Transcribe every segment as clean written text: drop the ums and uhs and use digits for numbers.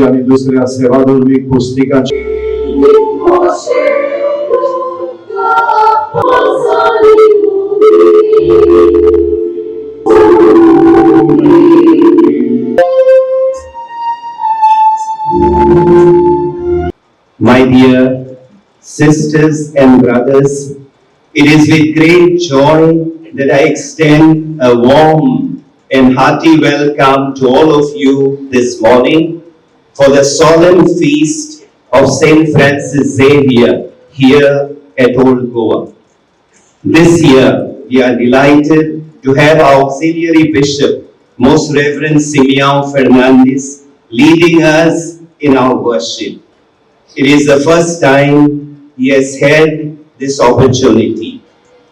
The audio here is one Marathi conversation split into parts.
आणि दुसऱ्या सेवाधर्मिक पुस्तिकांची My dear sisters and brothers, it is with great joy that I extend a warm and hearty welcome to all of you this morning for the solemn feast of Saint Francis Xavier here at Old Goa. This year, we are delighted to have our Auxiliary Bishop, Most Reverend Simeão Fernandes, leading us in our worship. It is the first time he has had this opportunity.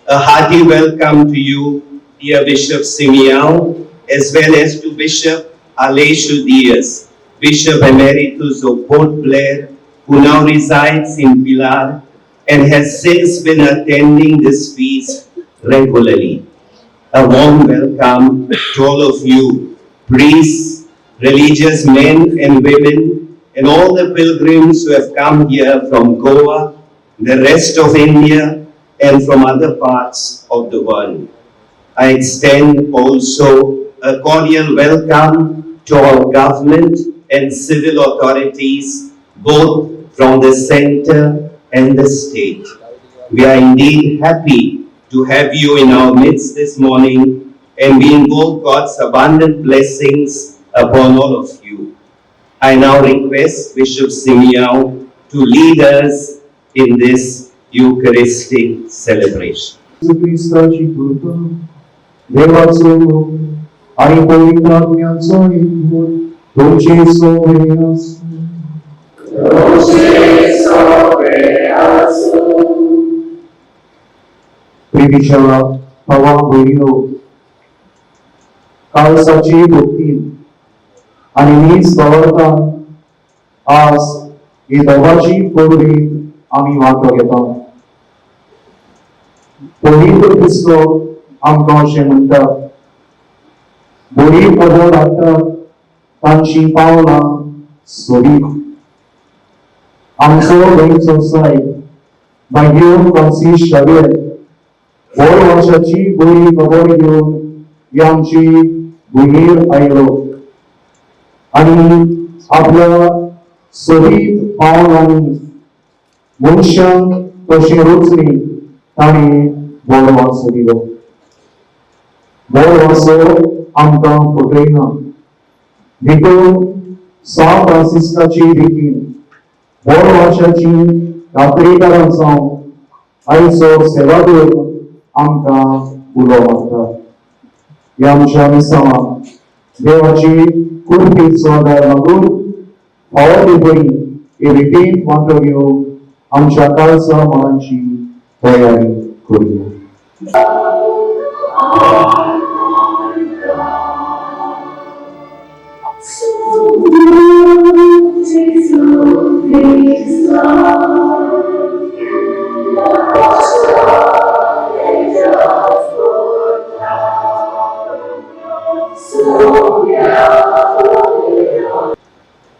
A hearty welcome to you, dear Bishop Simeão, as well as to Bishop Aleixo Dias, Bishop Emeritus of Port Blair, who now resides in Pilar and has since been attending this feast regularly. A warm welcome to all of you, priests, religious men and women, and all the pilgrims who have come here from Goa, the rest of India, and from other parts of the world. I extend also a cordial welcome to our government and civil authorities, both from the center and the state. We are indeed happy to have you in our midst this morning, and we invoke God's abundant blessings upon all of you. I now request Bishop Simeão to lead us in this Eucharistic celebration. ख्रिस्ताची कृपा, देवाचो आणि पवित्र आत्म्याचो एकमूळ तुमचे सोबत असो. प्रितीच्या भावा भयणीनो, काळसाची भक्ती आणि हीच भावार्था आज ही देवाची परबीत आम्ही वाटो घेता. पवित्र क्रिस्तो आमकां अशें म्हणटा, बरी खबर हाडटात तांची पावलां सोडीत. आमचो गोंयचो सायब मागीर फ्रांसीस शावेर दर वर्साची बरी खबर घेवन ही आमची भुंयेर आयलो आणि आपल्या सोबीत पावलांनी मनशांक कशें रचली ताणें बरो वारसो दिलो. बरो वारसो आमकां फटयना. देखून सान फ्रांसिस्काची रितीन बरो वर्साची यात्रेकारां जावन आयचो सेवादूत आमकां उलो मारता. ह्या आमच्या मिसांवाक देवाची कुर्बेचो आदार मागून फावो बरी हे रितीन वांटो घेवंक आमच्या काळजा मनाची तयारी करूया.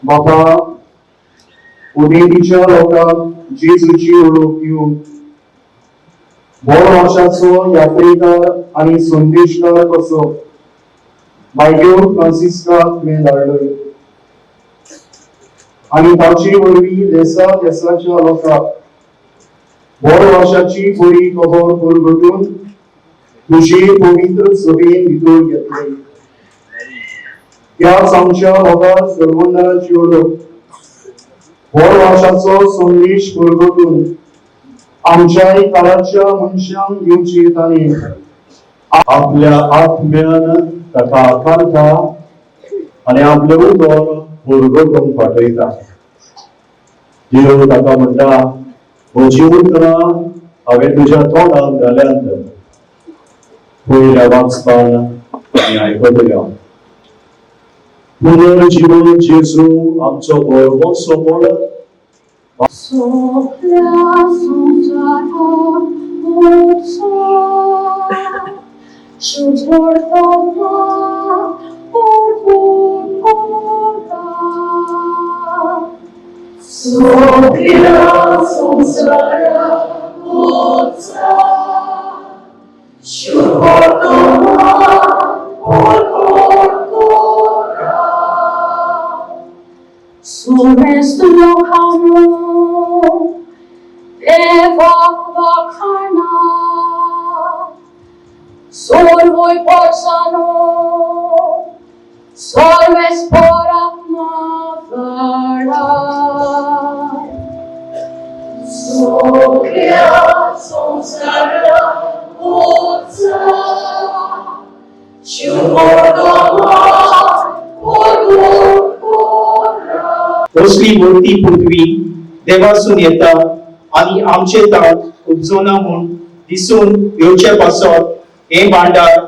बाबा, उमेदीच्या लोकांक जेजूची ओळख घेवन बरो वर्साचो यात्रेकार आणि संदेशकार कसो मागीर फ्रांसिस्काक तुवें धाडलय आणि ताचे वरवीं देसा देसाच्या लोकांक बरो वर्साची बरी खबर परगटून तुजे पवित्र सभेन भितर घेतली. त्याच आमच्या लोकांक सर्वंदाची ओळख बरो वर्साचो संदेश परगटून आमच्या काळाच्या मनशांक दिवची ताणें आपल्या आत्म्यान ताका आकारता आणि आपले उतर परगटून पाठयता. देव ताका म्हणटा, म्हजी उतरां हांवें तुज्या तोंडांत घाल्यांत. पयल्या वाचपान आमी आयकतल्या. पुनर्जीवन जेजू आमचो बरोबर some more Sopra sonzara mozza, Giordoma orgulora. Sopra sonzara mozza, Giordoma orgulora. Surestu Lohanu, Eva Vakarna, Sorvoi Porsano, Sorves Porakna Vara. Sokria Sonsara Motsa, Chudodoma Orgulora. कसली मूर्ती पृथ्वी देवासून येता आणि आमचे ताट उपजोना म्हूण दिसून येवचे पासत हे भांडार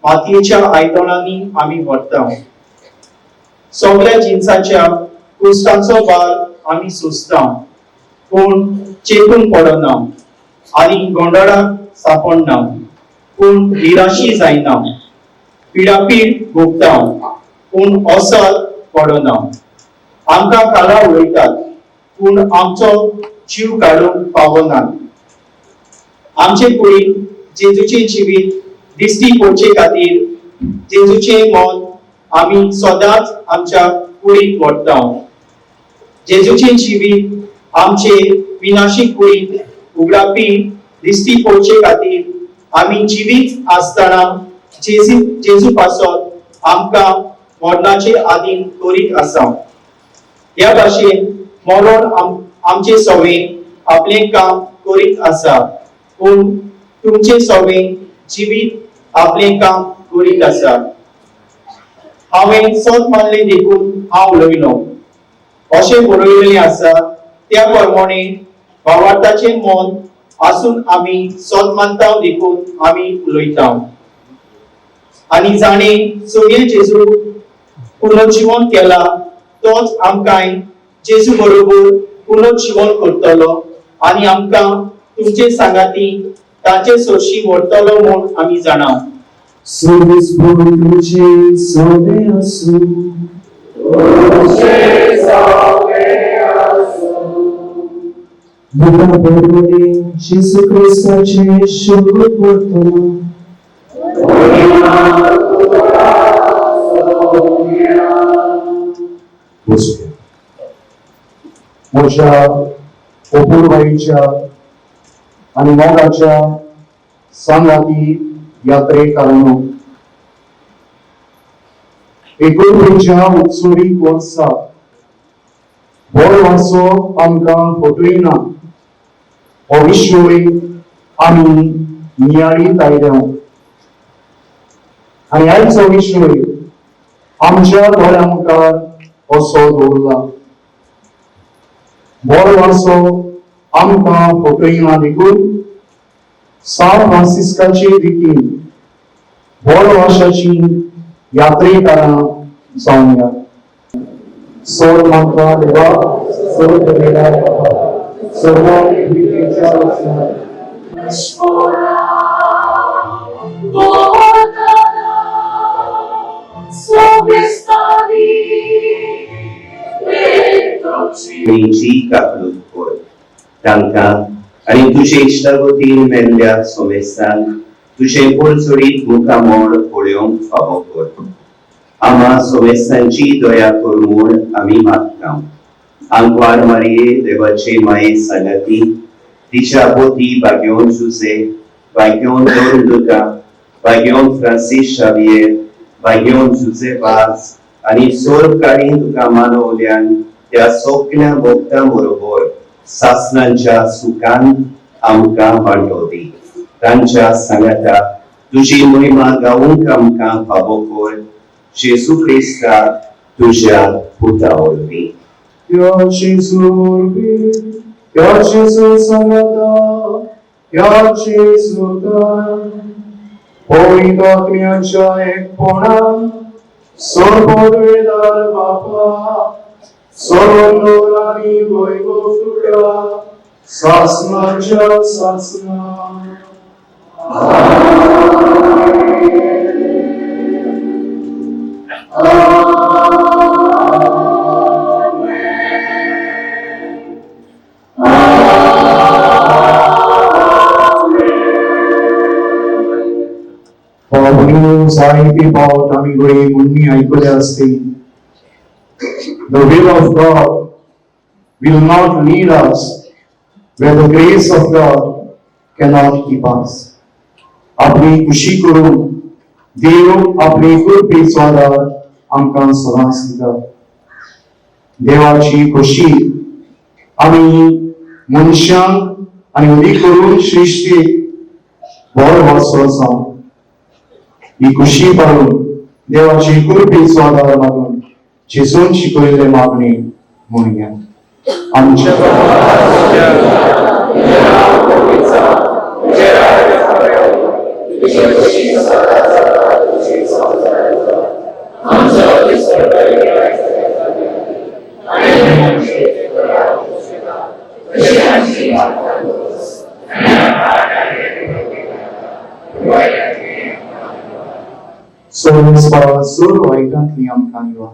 मातयेच्या आयदनांनी आमी व्हरता. सगळ्या जिन्साच्या कुस्तांचो भार आमी सोंसता, पूण चेतून पडना आनी गोंधळाक सांपडना, पूण निराशी जायना. पिडापीड भोगता, पूण ओसार पडना. आमकां काळा उडयतात, पूण आमचो जीव काडूंक पावनात. आमचे कुडीन जेजूचे जिवीत दिसती पडचे खातीर जेजूचे मोल आमी सदांच आमच्या कुडीत व्हरता. जेजूचे जिवीत आमचे विनाशी कुडीत उगडापी दिसती पडचे खातीर आमी जिवीत आसतना जेजू पासत आमकां मरणाचे आदीन करीत आसा. या भाशेन मरण आमचे सवेन आपले काम करीत आसा, पूण तुमचे सवेन जिवीत आपले काम करीत आसा. हांवें सत मानले देखून हांव उलयलो अशें बरयलेलें आसा. त्या प्रमाणे भावार्थाचे मन आसून आमी सत मानता देखून आमी उलयता. आनी जाणे सगळे जेजू पुनर्जीवन केला तोच आमकां जेजू बरोबर पुनर्जीवन करतलो आनी आमकां तुमचे सांगाती ताचे सोशी व्हरतलो म्हूण आमी जाणा. सर्वीस तुझे सवे असू दुका बरोबरे जेजू ख्रिस्ताचे शुभ वर्तमान म्हज्या अपूर्वाईच्या आणि मोगाच्या सांगाती यात्रेकारांनो, एकुणीच्या उत्सवीक वर्सा बोरवासो आमकां फटयना हो विश्वय आमी नियाळीत आयल्या आनी आयचो विश्वय आमच्या दोळ्यां मुखार असो दवरला. बोरवासो आमकां फटयना देखून सान फ्रांसिस्काचे रितीन बोरवाशाची यात्रेकारां जावया. सोड म्हाका देवा, सोड देवा, सर्वांक प्रितीच्या वचनांत मेची काकलूत पड तांकां आनी तुजे इश्टागतीन मेल्ल्या सोमेस्तान तुजे पोलचोडीत मुखामोड पळोवंक फावो कर. आमा सोमेस्तांची दया कर म्हूण आमी मागता. आंकवार मारये देवाचे माये सांगाती तिच्या पोती भाग्योन जुसे, भाग्योन दोन दुका, भाग्योन फ्रांसीस शावियर, भाग्योन जुसे वास आनी सोर काडी तुका मानवल्यान त्या सगळ्या भक्तां बरोबर सासणांच्या सुखान आमकां वांटोवदी. तांच्या सांगाता तुजी महिमा गावूंक आमकां फावो कर. जेजू ख्रिस्ता तुज्या पुता वरवीं. या जेजू सांगाता, या जेजू पवित्र आत्म्याच्या एकपणान সর্ববেদার বাপা সর্বন্দরানি বৈভবুরা শাসনাচ শাসনা আমি গড়ে মুন্নি আইকলে আসতে The will of God will not lead us where the grace of God cannot keep us. अपनी खुशी करून देव आपली कृपे स्वादा आमकां सदांच दिता. देवाची खुशी आमी मनशांक आनी उदी करून सृश्टीक बरो वासो आसा. ही खुशी पाळून देवाची कृपे स्वादार मागून जेसून शिकयले मागणी म्हणया. आमच्या सोन्स पाळा सुर वाईटांतली आमकां येवा.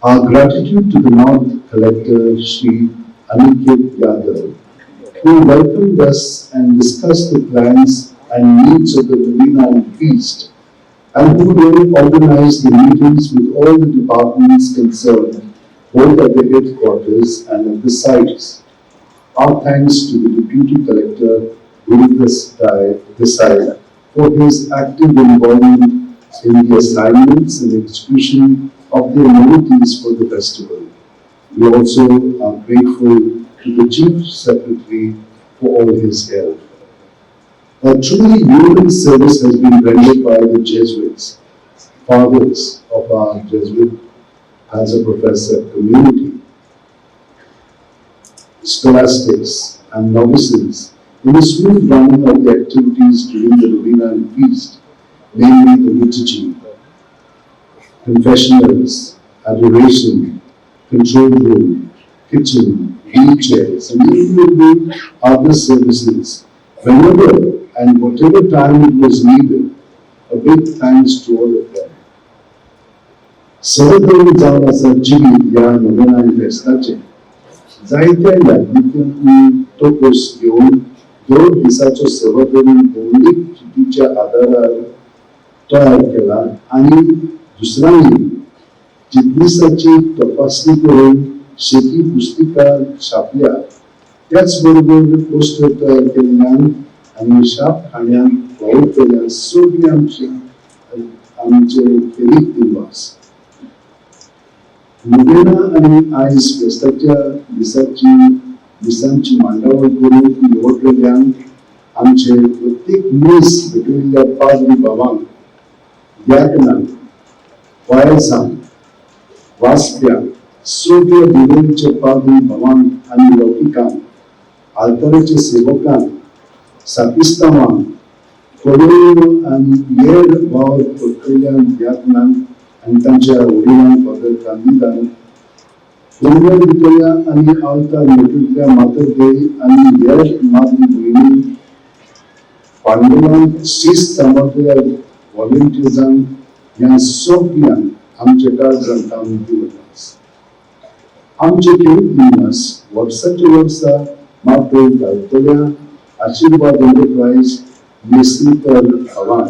Our gratitude to the North Collector Shri Aniket Yadav, who welcomed us and discussed the plans and needs of the Novena feast, and who then organized the meetings with all the departments concerned, both at the headquarters and at the sites. Our thanks to the Deputy Collector, Gurudhas Desai, for his active involvement in the assignments and execution of the amenities for the festival. We also are grateful to the Chief Secretary for all his help. A truly human service has been rendered by the Jesuits, fathers of our Jesuit as a professor community, scholastics and novices in the smooth running of the activities during the Novena and Feast, namely the liturgy, confessionals, adoration, control room, kitchen, wheelchairs, and even other services, whenever and whatever time it was needed. A big thanks to all of them. Saradawi Java Sajjini या Novena and Festaचे जायत्या याज्ञिकांनी तो कोर्स घेऊन 2 दिवसाचो सर्वधर्म भौतिक चितीच्या आधारावर तयार केला आणि दुसऱ्यांनी जिज्ञासाची तपासणी करून शेती पुस्तिका छापल्या. त्याचबरोबर पोस्टर तयार केल्यान आणि छापखान्यान वावर केल्यान सगळे आमचे फेरीक दिवस. नोवेना आणि आयज फेस्ताच्या दिसांची मांडावळ करून निवडलेल्यान आमचे प्रत्येक मीस भेटलेल्या पाद्री बाबांक याकनांक वायसांक वाचप्यांक सगळ्या दिवळीच्या पाद्री बाबांक आनी लौकिकांक आल्ताराच्या सेवकांक साकिस्तावांक कोडोळी आणि येड भाव पटकल्यान यातनान आणि तांच्या वडिलांक फादर कांदिदान उर्वर भितरल्या आणि अवतार मेटूंतल्या मातर देवी आणि येड मागणी भयणी पांडुरंग शिस्त सांबाळटल्या व्हॉलंटियर्सांक ह्या सगळ्यांक आमचे काळजांत काम दिवनास आमचे टीम वर्साच्या वर्सा मात्र घालतल्या आशीर्वाद एंटरप्राइज नेसलीकर आव्हान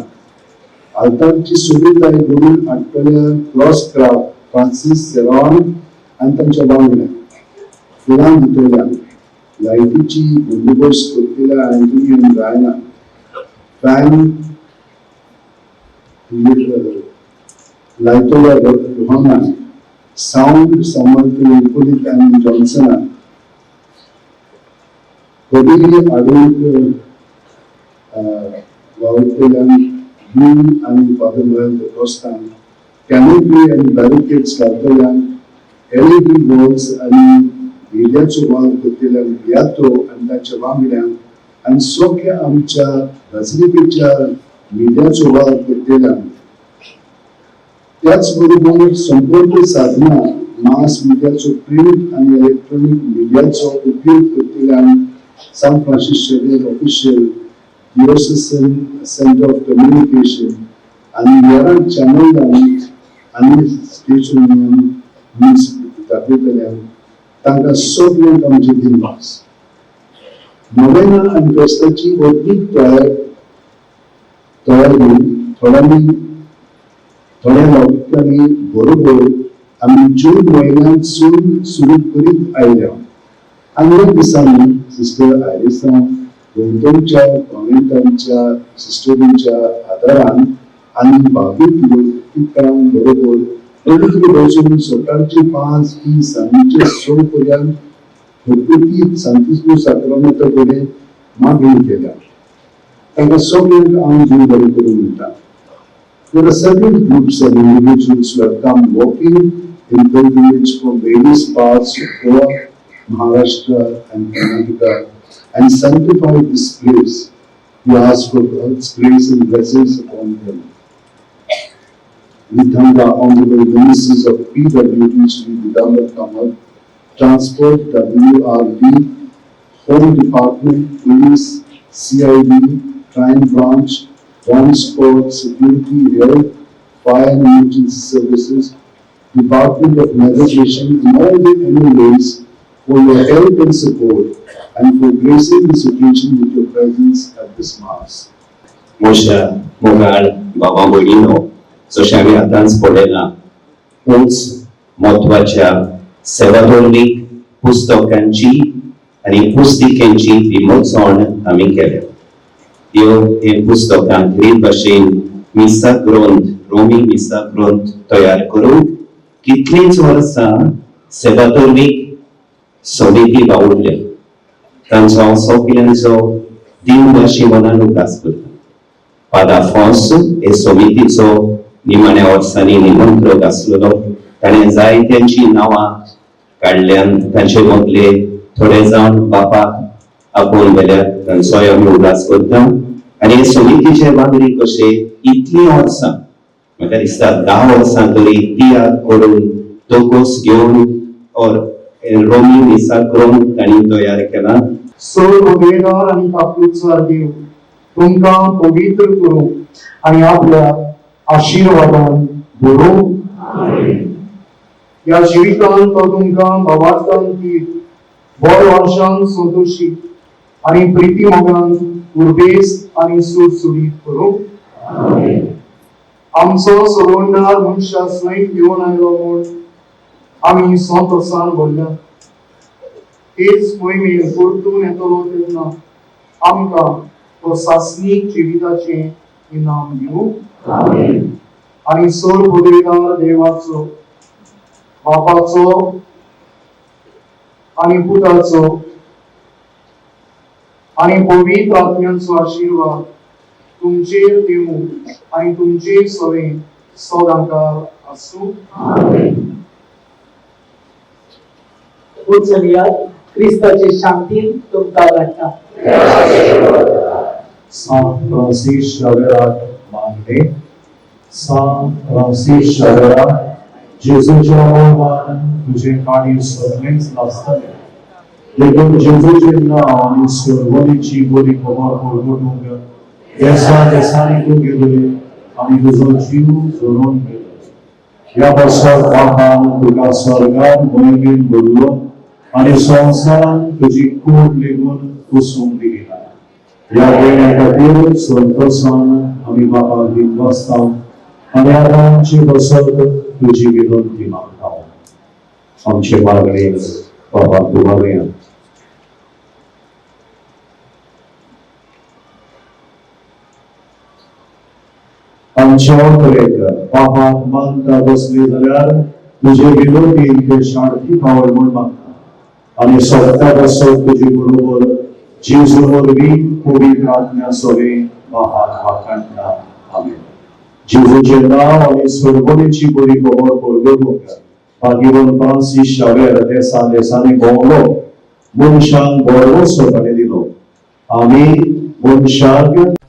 आल्तारची सुविधाय घडून हाडटल्या क्रॉस क्राफ्ट फ्रांसीस सेरॉन आनी तांच्या वांगड्यांक फुलां दितल्यांक लायटीची बंदोबस्त करतल्या अँटोनियन रायना फॅन लायतोल्या रोहनान साऊंड सांबाळटल्या इपोलित आनी जॉन्सनान कधी आडूक वावरतल्यान आणि फादर प्रोस्तान कॅनोपी आणि बॅरिकेड्स घालतल्यान LED वॉल्स आणि मीडियाचो वाल करतल्यान बियात्रो आणि तांच्या वांगड्यांक आणि सगळ्या आमच्या बॅसिलिकेच्या मीडियाचो वाल करतल्यान त्याच बरोबर संपूर्ण साधना मास मीडियाचो प्रिंट आणि इलेक्ट्रॉनिक मीडियाचो उपयोग करतल्यान San Francis Xavier official Diocesan Center of Communication and Yara Channel and Station News Tapitalian Tanga Soviet Amjidinmas. Novena and Festaci Odnik Toyari, थोड्या लोकांनी बरोबर आम्ही जून महिन्यात सुरू करीत आयल्या आणि या दिसांनी सिस्टर आयरिसा दोनच्या कॉमेंटांच्या सिस्टरींच्या आदारान आणि भावीक लोकांक बरोबर पवित्र बसून स्वतःची 5 की सांजेच्या 6 पर्यंत घरगुती सांतिस्को साक्रामेंता कडेन मागणी केल्या तांकां सगळ्यांक हांव जीव बरें करून दिता. There are several groups and individuals who have come walking in pilgrimage from various parts of Goa, Maharashtra and Karnataka and sanctified this place. We ask for God's grace and blessings upon them. We thank our honorable ministers of PWD, Shri Vidambar Kamal, Transport, WRD, Home Department, Police, CID, Crime Branch, Transport, Security, Health, Fire and Emergency Services, Department of Navigation, and all the MLAs for your help and support and for gracing this occasion with your presence at this Mass. Moșa, Mogal, Baba Bolino, जशें आमी आतांच पळयलां उंच म्हत्वाच्या सेवाधर्मीक पुस्तकांची आनी पुस्तिकेंची विमोचण आमी केल्या. ह्यो हे पुस्तकां बरे भाशेन मिसा ग्रंथ रोमी मिसा ग्रंथ तयार करूंक कितलींच वर्सां सेवाधर्मीक समिती वावुरले. तांचो हांव सगळ्यांचो देव भाशेन मनान उदास करता. पादा फॉन्स हे समितीचो निमाण्या वर्सांनी निमंत्रक आसलेलो. ताणें जायत्यांची नांवां काडल्यान तांचे मदले थोडे जावन बापाक आपोवन गेल्यात. तांचोय आमी उदास करता. आनी हे समितीचे वांगडी कशे इतली वर्सां म्हाका दिसता 10 वर्सां तरी तियाग करून दोगोस घेवन और रोमी मिसा ग्रंथ तांणी तयार केला. सोय वगैरेदार आणि कापूचार देव तुमकां पवित्र करूं आणि आपल्या आशीर्वादान भरूं. या जिवितांत तो तुमकां भावार्थान की बरो वर्षांत संतोशी आणि प्रिती मोगान उर्बेस आणि सुरसुरीत करूं. आमचो सोडवणदार मनशा सैत घेवन आयलो म्हूण आमी संतोषान भरल्या. तेच मोहिमेन परतून येतलो तेन्ना आमकां तो सासणीक जिविताचें इनाम दिवं. आणि सोड पदवीदार देवाचो बापाचो आणि पुताचो आणि पवित्र आत्म्याचो आशीर्वाद तुमचेर दिवं आणि तुमचे सवेन सदांकाळ आसूं. उचलयात क्रिस्ताचे शांतीन तुमकां धाडटा. San Francis Xavier मागणे San Francis Xavier जेजूच्या नावान तुझे काळी सगळेच नाचतले देखून जेजूचे नाव आणि सर्वनीची बरी खबर परगटूंक देशा देशांनी तूं गेले आणि तुझो जीव जोडून गेलो या वर्षात वाहन तुका स्वर्गात मोहिमेन भरलो आणि संवसारान तुझी खूप लेगून कुसून दिला या वेळा खातीर संतोषान आमी बापाक दीत बसता आणि आता आमची बसत तुझी विनंती मागता आमचे मागणे बाबा तुमागया आमच्या कडेन पापाक मानता बसले जाल्यार तुझे विनंती ते शांती पावड म्हूण मागता आणि सत्ता बसत तुझी बरोबर जेजू वरवीं पवित्र आत्म्या सवे महान वाखाणटा आमेन जेजूचे नाव आणि सोडवणीची बरी खबर परगटूंक भागीवन फ्रांसीस शावेर देशा देशांनी भोंवलो मनशांक बरो सोडणे दिलो आमी मनशाक